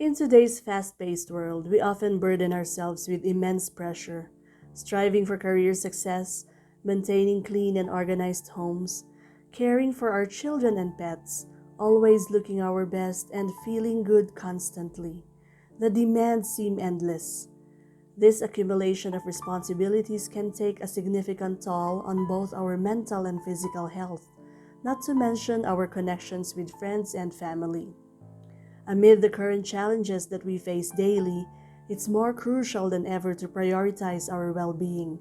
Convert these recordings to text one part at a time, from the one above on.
In today's fast-paced world, we often burden ourselves with immense pressure, striving for career success, maintaining clean and organized homes, caring for our children and pets, always looking our best and feeling good constantly. The demands seem endless. This accumulation of responsibilities can take a significant toll on both our mental and physical health, not to mention our connections with friends and family. Amid the current challenges that we face daily, it's more crucial than ever to prioritize our well-being,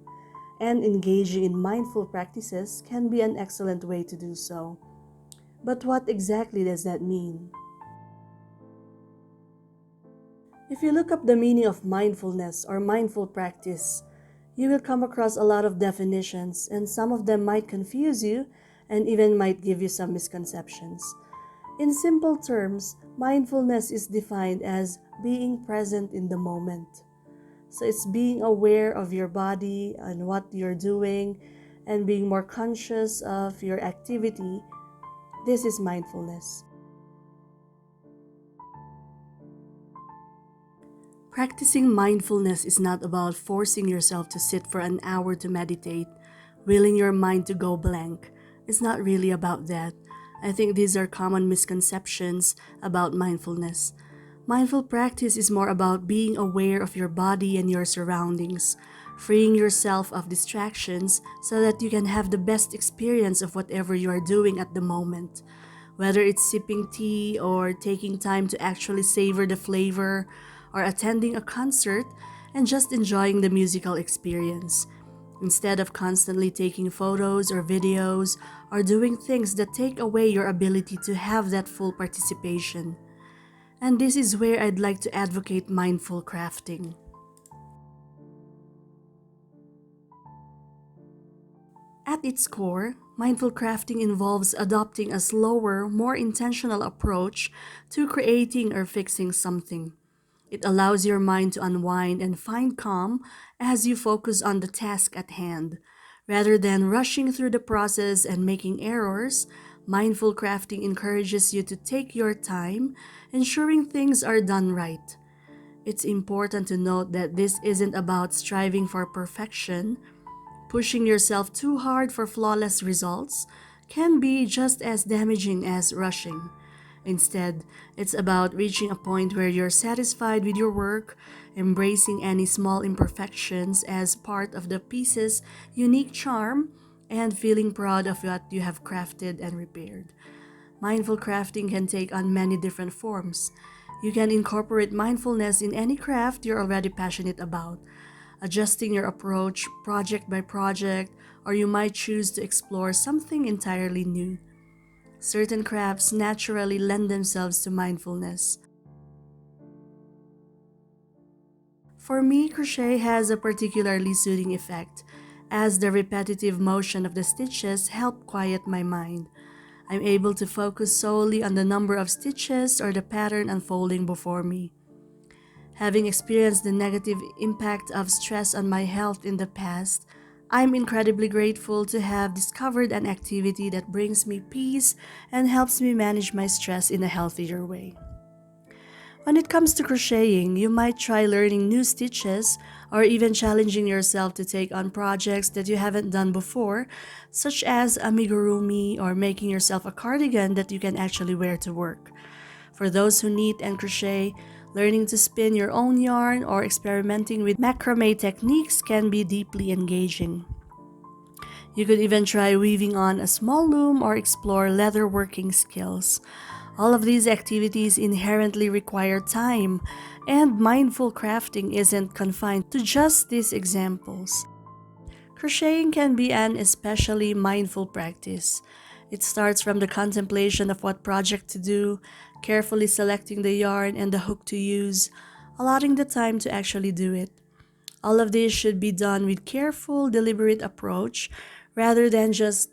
and engaging in mindful practices can be an excellent way to do so. But what exactly does that mean? If you look up the meaning of mindfulness or mindful practice, you will come across a lot of definitions, and some of them might confuse you and even might give you some misconceptions. In simple terms, mindfulness is defined as being present in the moment. So it's being aware of your body and what you're doing and being more conscious of your activity. This is mindfulness. Practicing mindfulness is not about forcing yourself to sit for an hour to meditate, willing your mind to go blank. It's not really about that. I think these are common misconceptions about mindfulness. Mindful practice is more about being aware of your body and your surroundings, freeing yourself of distractions so that you can have the best experience of whatever you are doing at the moment. Whether it's sipping tea or taking time to actually savor the flavor, or attending a concert and just enjoying the musical experience, instead of constantly taking photos or videos or doing things that take away your ability to have that full participation. And this is where I'd like to advocate mindful crafting. At its core, mindful crafting involves adopting a slower, more intentional approach to creating or fixing something. It allows your mind to unwind and find calm as you focus on the task at hand. Rather than rushing through the process and making errors, mindful crafting encourages you to take your time, ensuring things are done right. It's important to note that this isn't about striving for perfection. Pushing yourself too hard for flawless results can be just as damaging as rushing. Instead, it's about reaching a point where you're satisfied with your work, embracing any small imperfections as part of the piece's unique charm, and feeling proud of what you have crafted and repaired. Mindful crafting can take on many different forms. You can incorporate mindfulness in any craft you're already passionate about, adjusting your approach project by project, or you might choose to explore something entirely new. Certain crafts naturally lend themselves to mindfulness. For me, crochet has a particularly soothing effect, as the repetitive motion of the stitches help quiet my mind. I'm able to focus solely on the number of stitches or the pattern unfolding before me. Having experienced the negative impact of stress on my health in the past, I'm incredibly grateful to have discovered an activity that brings me peace and helps me manage my stress in a healthier way. When it comes to crocheting, you might try learning new stitches or even challenging yourself to take on projects that you haven't done before, such as amigurumi or making yourself a cardigan that you can actually wear to work. For those who knit and crochet, learning to spin your own yarn or experimenting with macrame techniques can be deeply engaging. You could even try weaving on a small loom or explore leatherworking skills. All of these activities inherently require time, and mindful crafting isn't confined to just these examples. Crocheting can be an especially mindful practice. It starts from the contemplation of what project to do, carefully selecting the yarn and the hook to use, allotting the time to actually do it. All of this should be done with careful, deliberate approach rather than just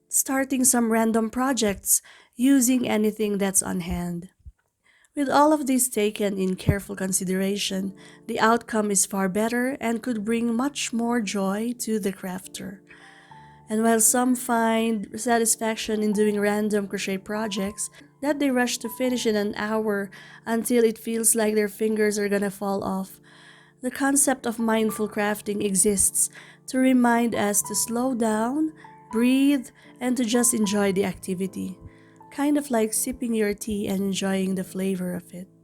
starting some random projects using anything that's on hand. With all of this taken in careful consideration, the outcome is far better and could bring much more joy to the crafter. And while some find satisfaction in doing random crochet projects that they rush to finish in an hour until it feels like their fingers are gonna fall off, the concept of mindful crafting exists to remind us to slow down, breathe, and to just enjoy the activity. Kind of like sipping your tea and enjoying the flavor of it.